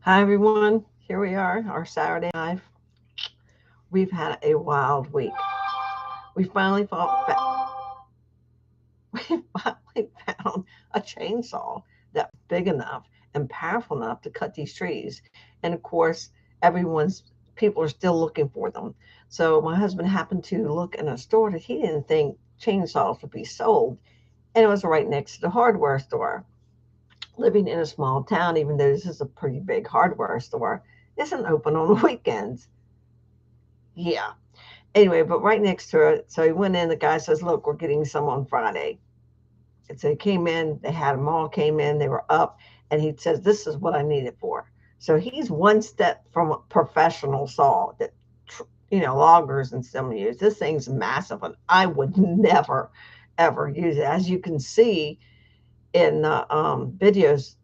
Hi, everyone. Here we are, our Saturday live. We've had a wild week. We finally we finally found a chainsaw that was big enough and powerful enough to cut these trees. And of course, everyone's people are still looking for them. So my husband happened to look in a store that he didn't think chainsaws would be sold, and it was right next to the hardware store. Living in a small town, even though this is a pretty big hardware store, isn't open on the weekends. Yeah. Anyway, but right next to it, so he went in. The guy says, "Look, we're getting some on Friday." And so he came in. They had them all came in. They were up, and he says, "This is what I need it for." So he's one step from a professional saw that loggers and some use. This thing's massive, and I would never ever use it. As you can see in the videos,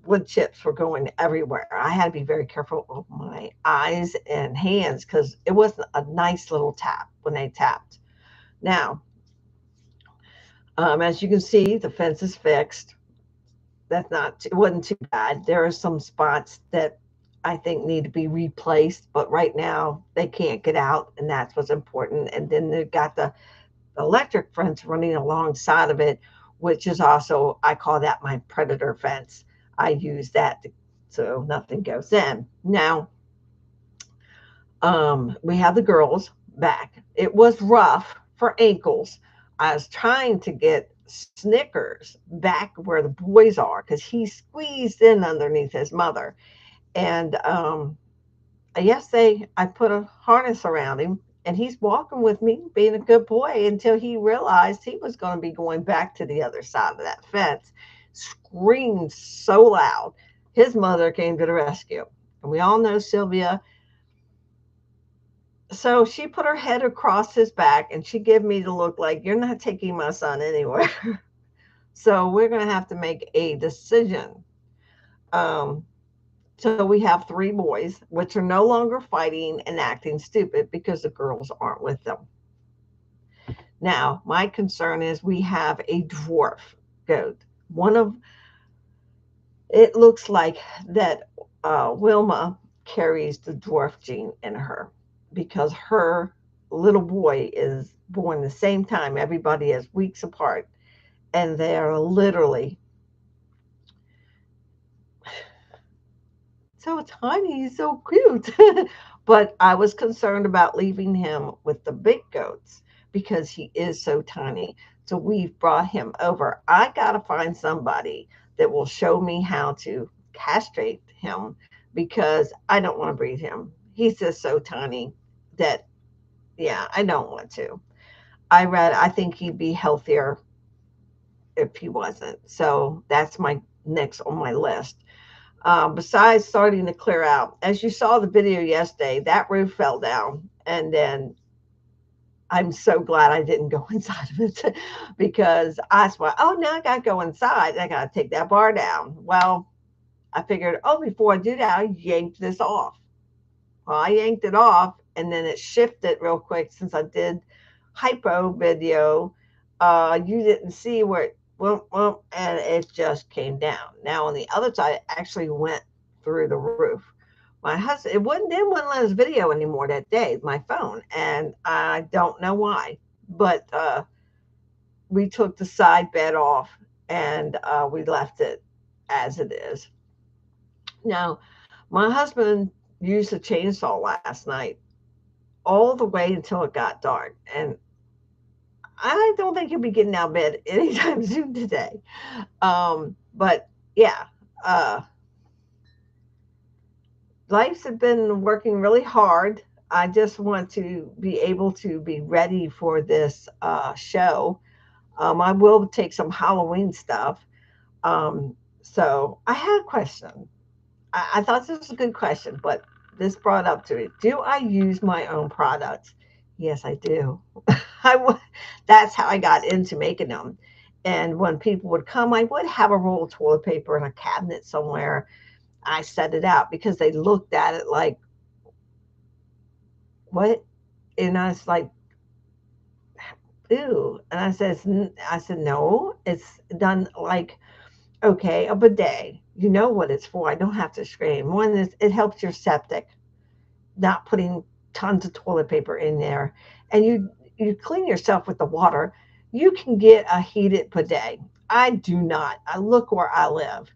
wood chips were going everywhere. I had to be very careful of my eyes and hands because it wasn't a nice little tap when they tapped. Now, as you can see, the fence is fixed. It wasn't too bad. There are some spots that I think need to be replaced, but right now they can't get out, and that's what's important. And then they've got the electric fence running alongside of it, which is also, I call that my predator fence. I use that so nothing goes in. Now, we have the girls back. It was rough for ankles. I was trying to get Snickers back where the boys are because he squeezed in underneath his mother. And yesterday I put a harness around him, and he's walking with me, being a good boy, until he realized he was going to be going back to the other side of that fence. Screamed so loud. His mother came to the rescue. And we all know Sylvia. So she put her head across his back, and she gave me the look like, "You're not taking my son anywhere." So we're going to have to make a decision. Um, so we have three boys, which are no longer fighting and acting stupid because the girls aren't with them. Now, my concern is we have a dwarf goat. One of it looks like that Wilma carries the dwarf gene in her because her little boy is born the same time. Everybody is weeks apart, and they are literally so tiny, he's so cute. But I was concerned about leaving him with the big goats because he is so tiny. So we've brought him over. I got to find somebody that will show me how to castrate him because I don't want to breed him. He's just so tiny that, yeah, I don't want to. I think he'd be healthier if he wasn't. So that's my next on my list. Besides starting to clear out, as you saw the video yesterday, that roof fell down. And then I'm so glad I didn't go inside of it because I thought, oh, now I got to go inside. I got to take that bar down. Well, I figured, oh, before I do that, I yanked this off. Well, I yanked it off, and then it shifted real quick since I did hypo video. You didn't see where it went, and it just came down. Now on the other side, it actually went through the roof. My husband, it wouldn't let us video anymore that day, my phone, and I don't know why. But we took the side bed off, and we left it as it is. Now, my husband used a chainsaw last night all the way until it got dark. And I don't think he'll be getting out of bed anytime soon today. But yeah, uh, life's been working really hard. I just want to be able to be ready for this show. I will take some Halloween stuff. So I had a question. I thought this was a good question, but this brought up to it. Do I use my own products? Yes, I do. I that's how I got into making them. And when people would come, I would have a roll of toilet paper in a cabinet somewhere. I set it out because they looked at it like, what? And I was like, ew. And I said, no, it's done like Okay, a bidet. You know what it's for. I don't have to scream. One is it helps your septic, not putting tons of toilet paper in there, and you clean yourself with the water. You can get a heated bidet. I do not. I look where I live.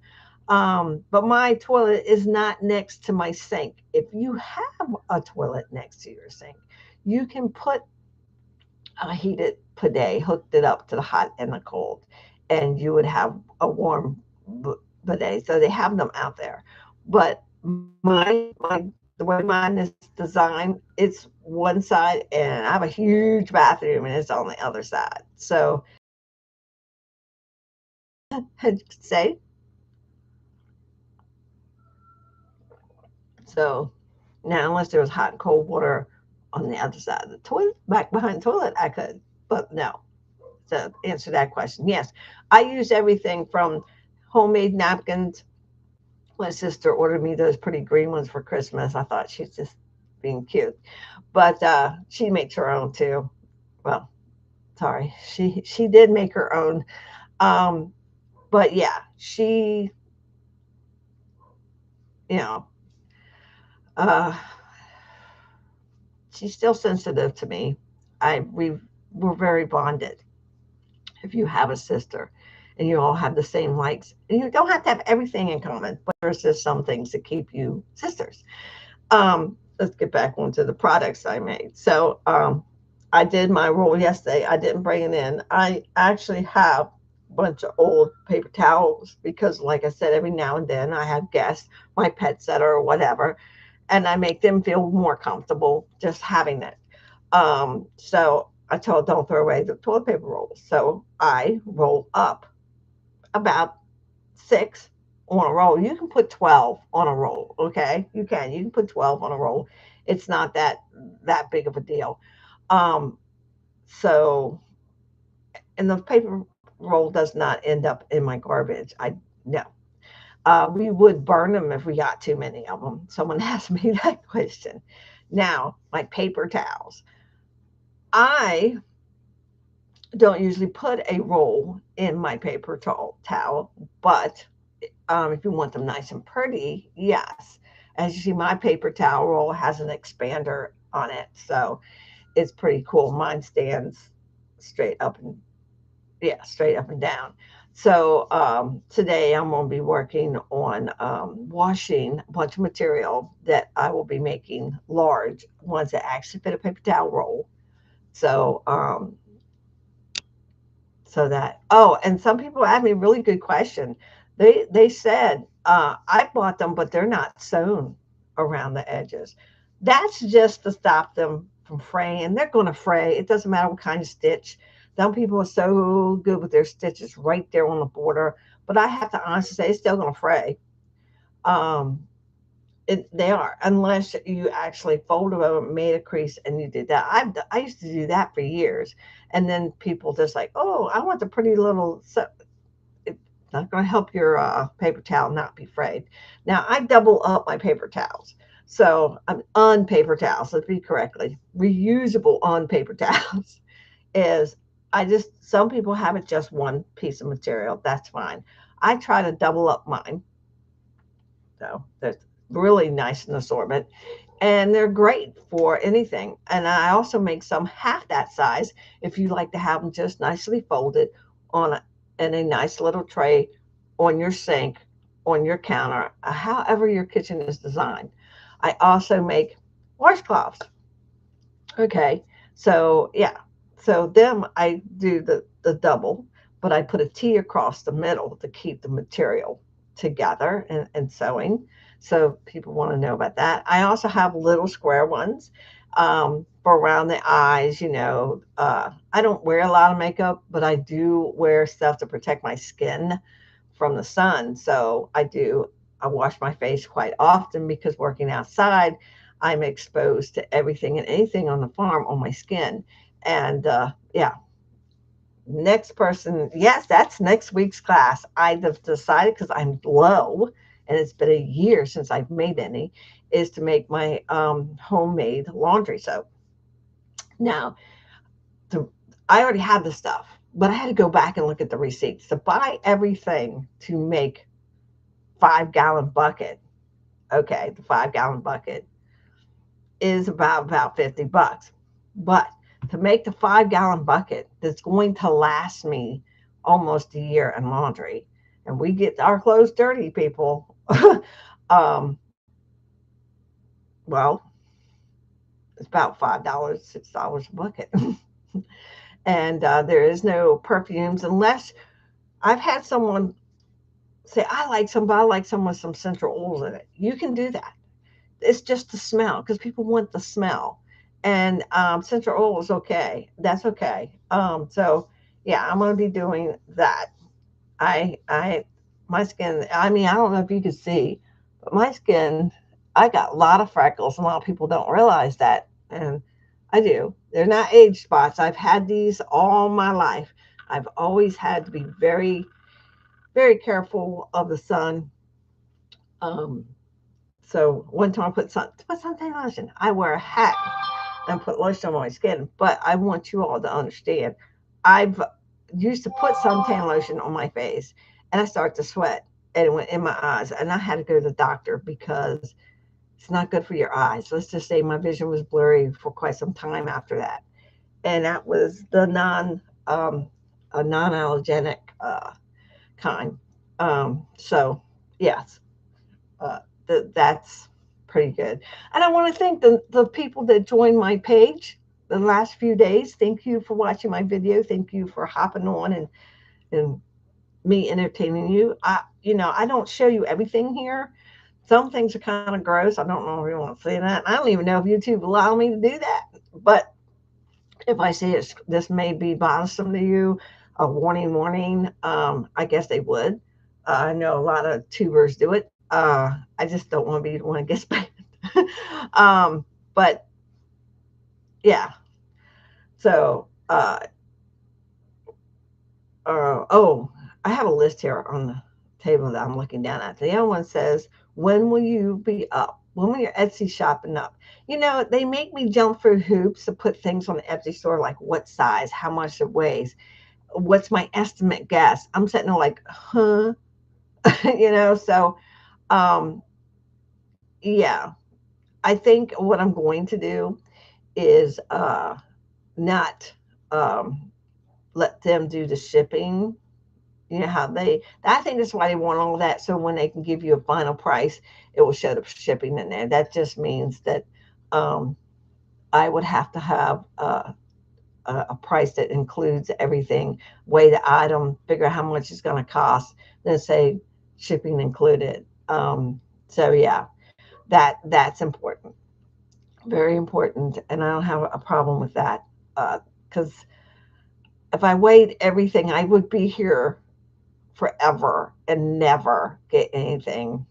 But my toilet is not next to my sink. If you have a toilet next to your sink, you can put a heated bidet, hooked it up to the hot and the cold, and you would have a warm bidet. So they have them out there. But my the way mine is designed, it's one side, and I have a huge bathroom, and it's on the other side. So say so now, unless there was hot and cold water on the other side of the toilet, back behind the toilet, I could. But no, to answer that question, yes, I use everything from homemade napkins. My sister ordered me those pretty green ones for Christmas. I thought she's just being cute, but she makes her own too. Well, sorry, she did make her own. Um, but yeah, you know, uh, she's still sensitive to me. We're very bonded. If you have a sister and you all have the same likes, and you don't have to have everything in common, but there's just some things that keep you sisters. Let's get back onto the products I made. So I did my roll yesterday. I didn't bring it in. I actually have a bunch of old paper towels because, like I said, every now and then I have guests, my pet setter or whatever, and I make them feel more comfortable just having it. So I told don't throw away the toilet paper rolls. So I roll up about six on a roll. You can put 12 on a roll. Okay. You can put 12 on a roll. It's not that big of a deal. Um, so and the paper roll does not end up in my garbage. I no. We would burn them if we got too many of them. Someone asked me that question. Now, my paper towels. I don't usually put a roll in my paper towel, but if you want them nice and pretty, yes. As you see, my paper towel roll has an expander on it, so it's pretty cool. Mine stands straight up and yeah, straight up and down. So today I'm going to be working on washing a bunch of material that I will be making large ones that actually fit a paper towel roll. So that and some people asked me a really good question. They said I bought them but they're not sewn around the edges. That's just to stop them from fraying. They're going to fray. It doesn't matter what kind of stitch. Some people are so good with their stitches right there on the border, but I have to honestly say it's still going to fray. um they are, unless you actually folded them, made a crease, and you did that. I used to do that for years, and then people just like, oh, I want the pretty little. So it's not going to help your paper towel not be frayed. Now I double up my paper towels, so I'm on paper towels. Let's be correctly reusable on paper towels. Is I just some people have it just one piece of material. That's fine. I try to double up mine, so that's really nice in assortment and they're great for anything. And I also make some half that size if you like to have them just nicely folded on in a nice little tray on your sink, on your counter, however your kitchen is designed. I also make washcloths. Okay, so yeah, so them I do the double, but I put a T across the middle to keep the material together and sewing. So people want to know about that. I also have little square ones for around the eyes. I don't wear a lot of makeup, but I do wear stuff to protect my skin from the sun. So I do. I wash my face quite often because working outside, I'm exposed to everything and anything on the farm on my skin. And yeah, next person, yes, that's next week's class. I've decided because I'm low and it's been a year since I've made any, is to make my homemade laundry soap. Now, the, I already have the stuff. but I had to go back and look at the receipts to buy everything to make 5 gallon bucket. Okay, the 5 gallon bucket is about $50. But to make the 5 gallon bucket that's going to last me almost a year in laundry, and we get our clothes dirty, people. um, well, it's about $5, $6 a bucket. And there is no perfumes unless I've had someone say, I like some with some central oils in it. You can do that. It's just the smell because people want the smell. And central oil is okay. That's okay. So yeah, I'm going to be doing that. I, my skin, I mean, I don't know if you can see, but my skin, I got a lot of freckles. A lot of people don't realize that. And I do. They're not age spots. I've had these all my life. I've always had to be very, very careful of the sun. Um, so one time I put suntan lotion. I wear a hat and put lotion on my skin. But I want you all to understand, I've used to put suntan lotion on my face, and I started to sweat, and it went in my eyes, and I had to go to the doctor because it's not good for your eyes. Let's just say my vision was blurry for quite some time after that, and that was the a non-allergenic kind. So yes, that's pretty good. And I want to thank the people that joined my page the last few days. Thank you for watching my video. Thank you for hopping on and me entertaining you. I don't show you everything here. Some things are kind of gross. I don't know if you want to see that. I don't even know if YouTube allow me to do that. But if I say this may be bothersome to you, a warning, warning, I guess they would. I know a lot of tubers do it. I just don't want to be the one that gets banned. But yeah, so oh, I have a list here on the table that I'm looking down at. The other one says, "When will you be up? When will your Etsy shopping up?" They make me jump through hoops to put things on the Etsy store, like what size, how much it weighs, what's my estimate guess. I'm sitting there like, huh? So um, yeah, I think what I'm going to do is not um, let them do the shipping. You know how I think that's why they want all that. So when they can give you a final price, it will show the shipping in there. That just means that um, I would have to have a price that includes everything, weigh the item, figure out how much it's going to cost, then say shipping included. So yeah, that's important, very important, and I don't have a problem with that because if I weighed everything, I would be here forever and never get anything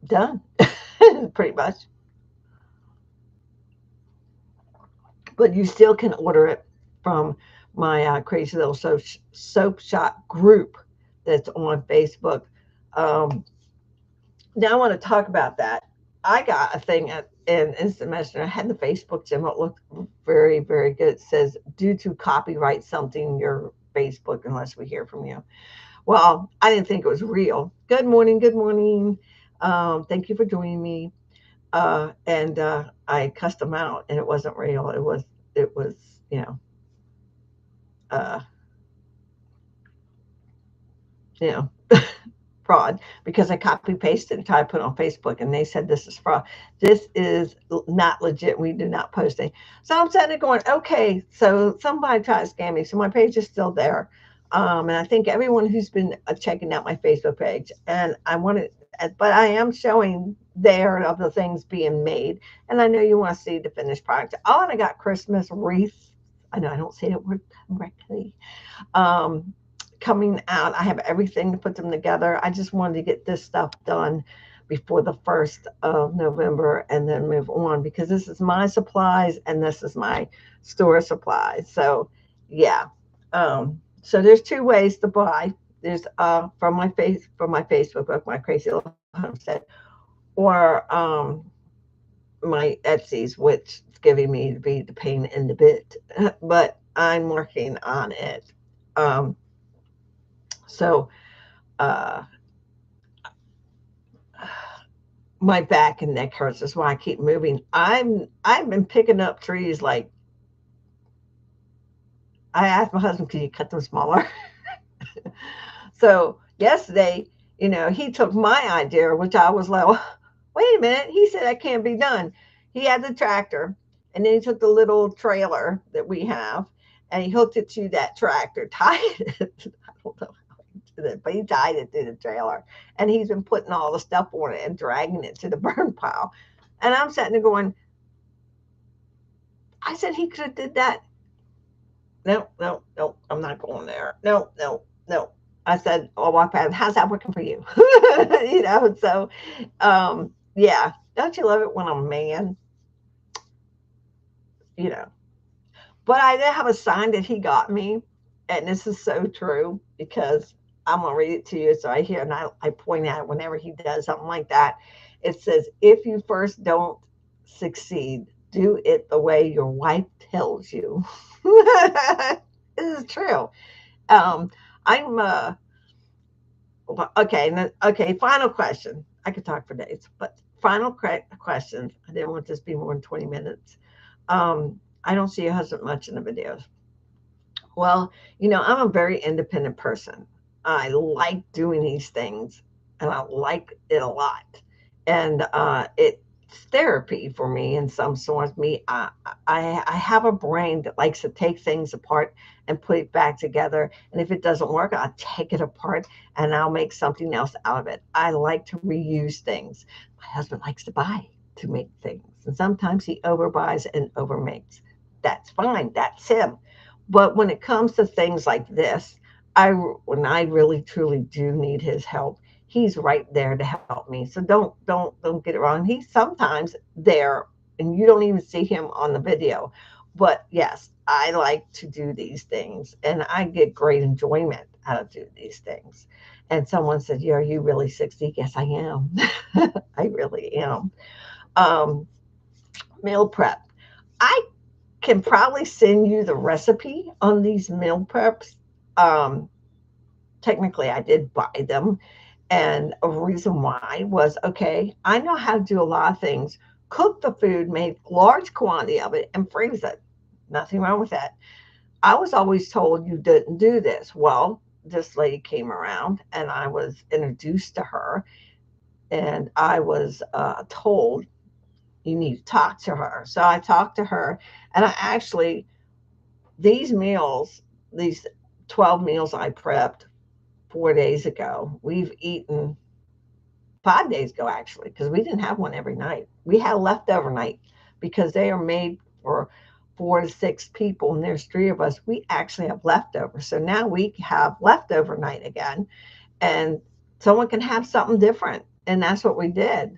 done, pretty much. But you still can order it from my Crazy Little Soap Shop group that's on Facebook. Um, Now I want to talk about that. I got a thing in Instant Messenger. I had the Facebook gym. It looked very, very good. It says, due to copyright something, your Facebook, unless we hear from you. Well, I didn't think it was real. Good morning. Good morning. Thank you for joining me. And I cussed them out, and it wasn't real. It was, you know, uh, you know, fraud because I copy pasted and tried to put it on Facebook, and they said this is fraud. This is not legit. We do not post it. So I'm sitting there going, okay, so somebody tried to scam me. So my page is still there. And I think everyone who's been checking out my Facebook page, and I wanted, but I am showing there of the things being made. And I know you want to see the finished product. Oh, and I got Christmas wreaths. I know I don't say it word correctly. um, Coming out. I have everything to put them together. I just wanted to get this stuff done before the 1st of November and then move on because this is my supplies and this is my store supplies. So, yeah. So there's two ways to buy. There's from my Facebook book, my Crazy Little Homestead, or my Etsy's, which is giving me to be the pain in the bit. But I'm working on it. Um, so uh, my back and neck hurts. That's why I keep moving. I've been picking up trees like I asked my husband, "Can you cut them smaller?" So yesterday, he took my idea, which I was like, well, wait a minute. He said that can't be done. He had the tractor, and then he took the little trailer that we have, and he hooked it to that tractor, tied it. I don't know how he did it, but he tied it to the trailer, and he's been putting all the stuff on it and dragging it to the burn pile. And I'm sitting there going, I said he could have did that. No, no, no, I'm not going there. No, no, no. I said, oh, walk past. How's that working for you? So yeah. Don't you love it when a man, you know? But I did have a sign that he got me, and this is so true because I'm gonna read it to you. So I hear and I point out whenever he does something like that. It says, if you first don't succeed, do it the way your wife tells you. This is true. Um, I'm okay. Okay. Final question. I could talk for days, but final question. I didn't want this to be more than 20 minutes. I don't see your husband much in the videos. Well, I'm a very independent person. I like doing these things and I like it a lot. And it's therapy for me in some sort. I have a brain that likes to take things apart and put it back together. And if it doesn't work, I'll take it apart and I'll make something else out of it. I like to reuse things. My husband likes to buy to make things. And sometimes he overbuys and overmakes. That's fine. That's him. But when it comes to things like this, when I really truly do need his help, he's right there to help me. So don't get it wrong. He's sometimes there and you don't even see him on the video. But yes, I like to do these things and I get great enjoyment out of doing these things. And someone said, yeah, are you really 60? Yes, I am. I really am. Um, Meal prep. I can probably send you the recipe on these meal preps. Um, Technically, I did buy them. And a reason why was okay, I know how to do a lot of things. Cook the food, make large quantity of it, and freeze it. Nothing wrong with that. I was always told you didn't do this. Well, this lady came around and I was introduced to her, and I was told you need to talk to her. So I talked to her, and I actually these 12 meals I prepped 4 days ago, we've eaten 5 days ago, actually, because we didn't have one every night. We had a leftover night because they are made for 4 to 6 people, and there's three of us. We actually have leftovers. So now we have leftover night again, and someone can have something different. And that's what we did.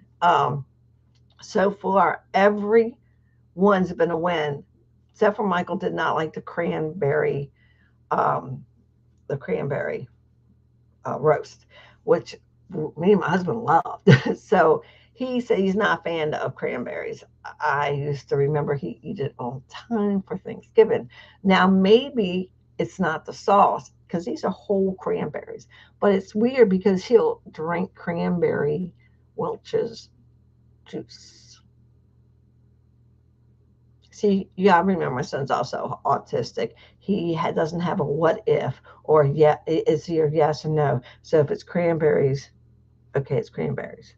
So far, everyone's been a win, except for Michael did not like um, the cranberry roast, which me and my husband loved. So he said he's not a fan of cranberries. I used to remember he eat it all the time for Thanksgiving. Now maybe it's not the sauce because these are whole cranberries, but it's weird because he'll drink cranberry Welch's juice. See, you gotta remember my son's also autistic. Doesn't have a what if or yeah, is your yes or no. So if it's cranberries, okay, it's cranberries.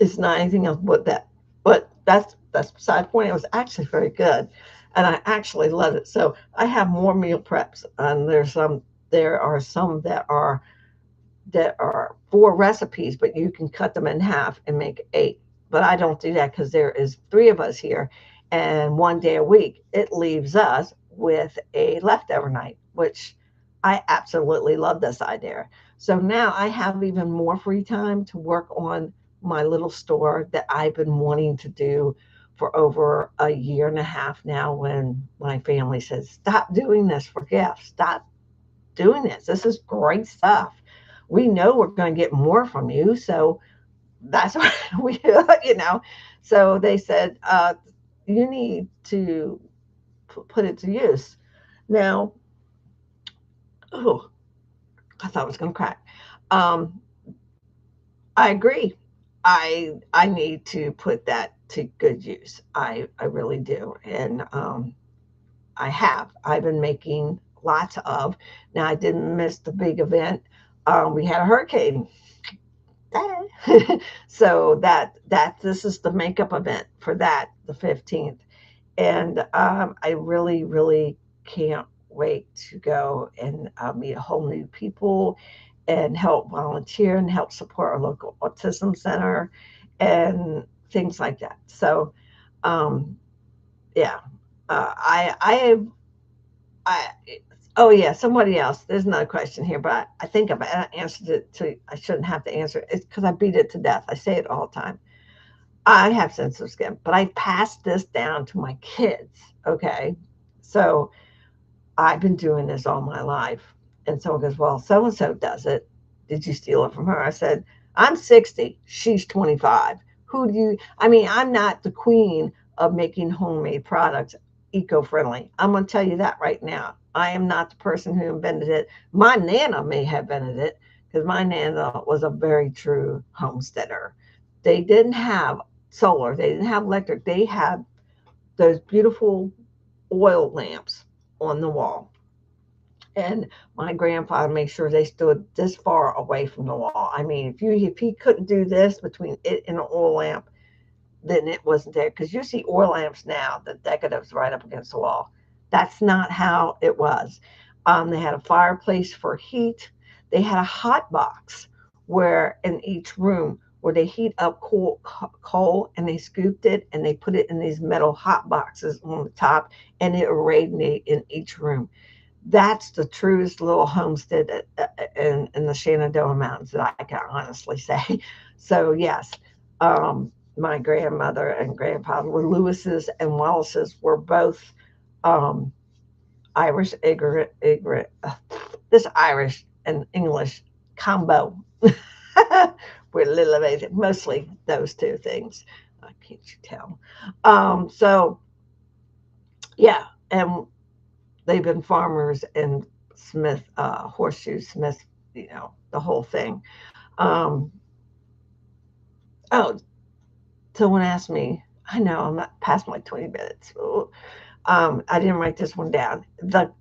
It's not anything else but that. But that's beside the point. It was actually very good, and I actually love it. So I have more meal preps, and there are some that are 4 recipes, but you can cut them in half and make 8. But I don't do that because there is 3 of us here, and one day a week it leaves us with a leftover night, which I absolutely love this idea. So now I have even more free time to work on my little store that I've been wanting to do for over a year and a half now. When my family says, stop doing this for gifts, stop doing this. This is great stuff. We know we're going to get more from you. So that's what we, you know. So they said, you need to. put it to use. Now, oh, I thought I was going to crack. Um, I agree. I need to put that to good use. I really do, and I have. I've been making lots of. Now I didn't miss the big event. We had a hurricane, so that this is the makeup event for that, the 15th, and I really can't wait to go and meet a whole new people and help volunteer and help support our local autism center and things like that. So um, yeah, I oh yeah, somebody else. There's another question here, but I think I've answered it to. I shouldn't have to answer it. It's because I beat it to death. I say it all the time. I have sensitive skin, but I passed this down to my kids. Okay, so I've been doing this all my life. And someone goes, well, so and so does it. Did you steal it from her? I said, I'm 60. She's 25. Who do you, I mean, I'm not the queen of making homemade products eco friendly. I'm going to tell you that right now. I am not the person who invented it. My Nana may have invented it because my Nana was a very true homesteader. They didn't have solar, they didn't have electric, they had those beautiful oil lamps on the wall. And my grandfather made sure they stood this far away from the wall. I mean, if he couldn't do this between it and an oil lamp, then it wasn't there. Because you see oil lamps now, the decoratives right up against the wall. That's not how it was. They had a fireplace for heat. They had a hot box where in each room where they heat up coal and they scooped it and they put it in these metal hot boxes on the top and it irradiated in each room. That's the truest little homestead in the Shenandoah Mountains that I can honestly say. So, yes, my grandmother and grandfather were Lewis's and Wallace's were both um, Irish, this Irish and English combo. We're a little amazing, mostly those two things. Can't you tell? So, yeah, and they've been farmers in Smith, Horseshoe Smith, the whole thing. Um, oh, someone asked me, I know I'm not past my 20 minutes. I didn't write this one down.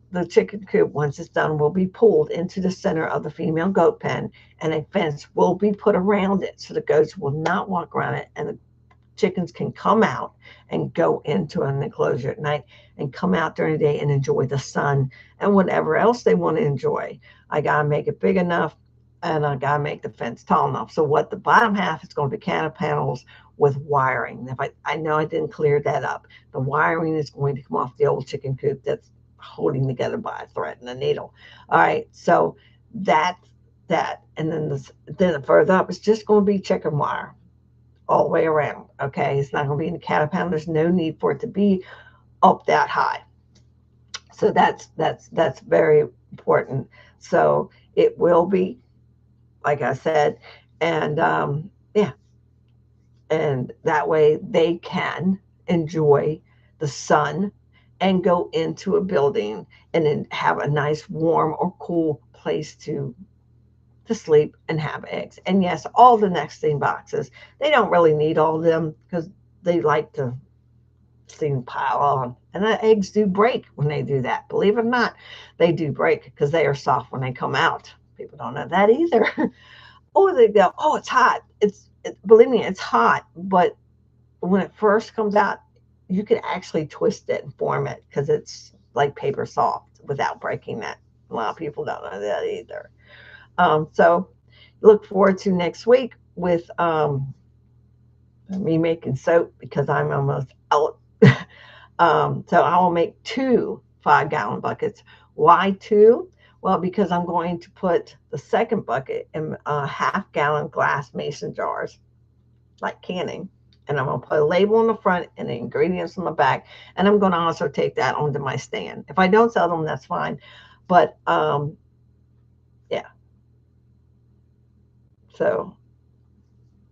The chicken coop, once it's done, will be pulled into the center of the female goat pen, and a fence will be put around it so the goats will not walk around it, and the chickens can come out and go into an enclosure at night and come out during the day and enjoy the sun and whatever else they want to enjoy. I got to make it big enough and I got to make the fence tall enough. So what the bottom half is going to be canopy panels with wiring. If I know I didn't clear that up, the wiring is going to come off the old chicken coop that's holding together by a thread and a needle. All right, so that and then further up it's just going to be chicken wire all the way around. Okay, it's not going to be in the cattle pound. There's no need for it to be up that high. So that's very important. So it will be, like I said, and yeah, and that way they can enjoy the sun and go into a building and then have a nice warm or cool place to sleep and have eggs. And yes, all the nesting boxes, they don't really need all of them because they like to see them pile on. And the eggs do break when they do that. Believe it or not, they do break because they are soft when they come out. People don't know that either. Or they go, oh, it's hot. Believe me, it's hot. But when it first comes out, you can actually twist it and form it because it's like paper soft without breaking that. A lot of people don't know that either. So look forward to next week with me making soap because I'm almost out. So I will make 2 5-gallon buckets. Why 2? Well, because I'm going to put the second bucket in half-gallon glass mason jars, like canning. And I'm going to put a label on the front and the ingredients on the back. And I'm going to also take that onto my stand. If I don't sell them, that's fine. But yeah, so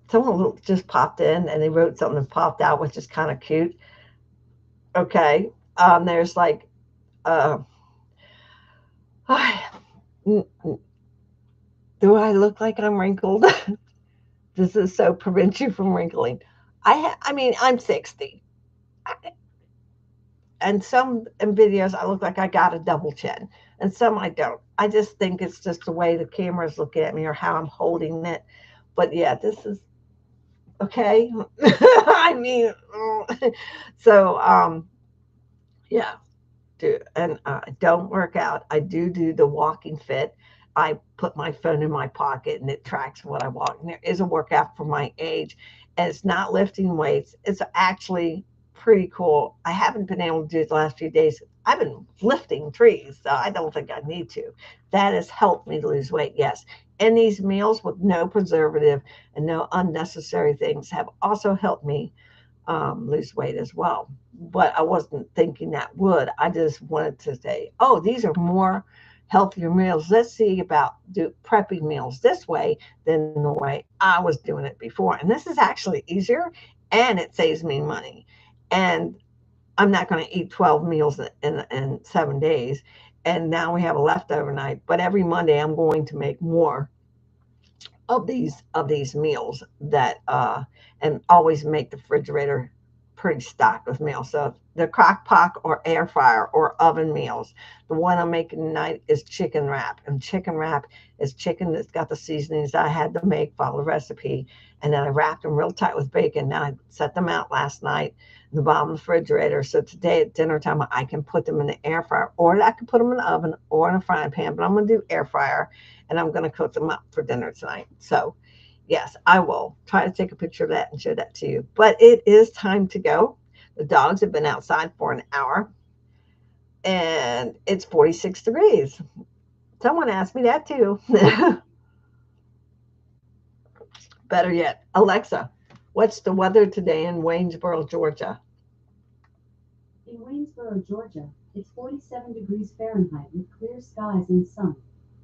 someone just popped in and they wrote something that popped out, which is kind of cute. Okay. There's like, uh, do I look like I'm wrinkled? Does this so prevent you from wrinkling? I mean, I'm 60, and some in videos I look like I got a double chin, and some I don't. I just think it's just the way the camera's looking at me or how I'm holding it. But yeah, this is okay. I mean, so yeah, do and don't work out. I do the walking fit. I put my phone in my pocket and it tracks what I walk. And there is a workout for my age, and it's not lifting weights. It's actually pretty cool. I haven't been able to do it the last few days. I've been lifting trees, so I don't think I need to. That has helped me lose weight, yes. And these meals with no preservative and no unnecessary things have also helped me lose weight as well. But I wasn't thinking that would. I just wanted to say, oh, these are more healthier meals. Let's see about prepping meals this way than the way I was doing it before. And this is actually easier and it saves me money. And I'm not going to eat 12 meals in 7 days. And now we have a leftover night. But every Monday, I'm going to make more of these meals that and always make the refrigerator pretty stocked with meals. So the crock pot or air fryer or oven meals. The one I'm making tonight is chicken wrap. And chicken wrap is chicken that's got the seasonings I had to make, follow the recipe. And then I wrapped them real tight with bacon. Now I set them out last night in the bottom of the refrigerator. So today at dinner time, I can put them in the air fryer or I can put them in the oven or in a frying pan. But I'm going to do air fryer and I'm going to cook them up for dinner tonight. So, yes, I will try to take a picture of that and show that to you. But it is time to go. The dogs have been outside for an hour and it's 46 degrees. Someone asked me that too. Better yet, Alexa, what's the weather today in Waynesboro, Georgia? In Waynesboro, Georgia, it's 47 degrees Fahrenheit with clear skies and sun.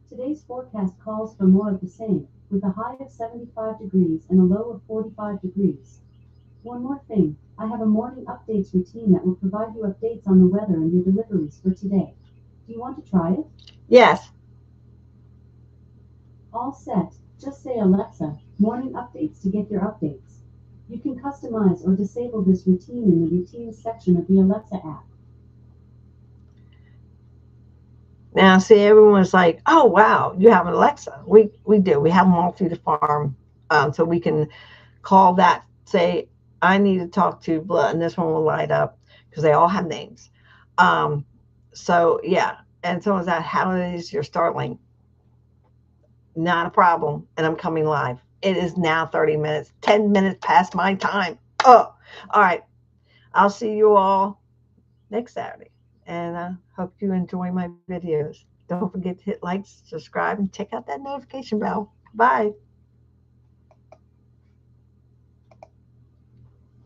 Today's forecast calls for more of the same, with a high of 75 degrees and a low of 45 degrees. One more thing, I have a morning updates routine that will provide you updates on the weather and your deliveries for today. Do you want to try it? Yes. All set. Just say Alexa, morning updates to get your updates. You can customize or disable this routine in the routines section of the Alexa app. Now, see, everyone's like, "Oh, wow, you have an Alexa." We do. We have them all through the farm, so we can call that. Say, I need to talk to blah, and this one will light up because they all have names. Um, so yeah, and someone's like, "How is your Starlink?" Not a problem, and I'm coming live. It is now 30 minutes, 10 minutes past my time. Oh, all right. I'll see you all next Saturday, and I hope you enjoy my videos. Don't forget to hit like, subscribe, and check out that notification bell. Bye.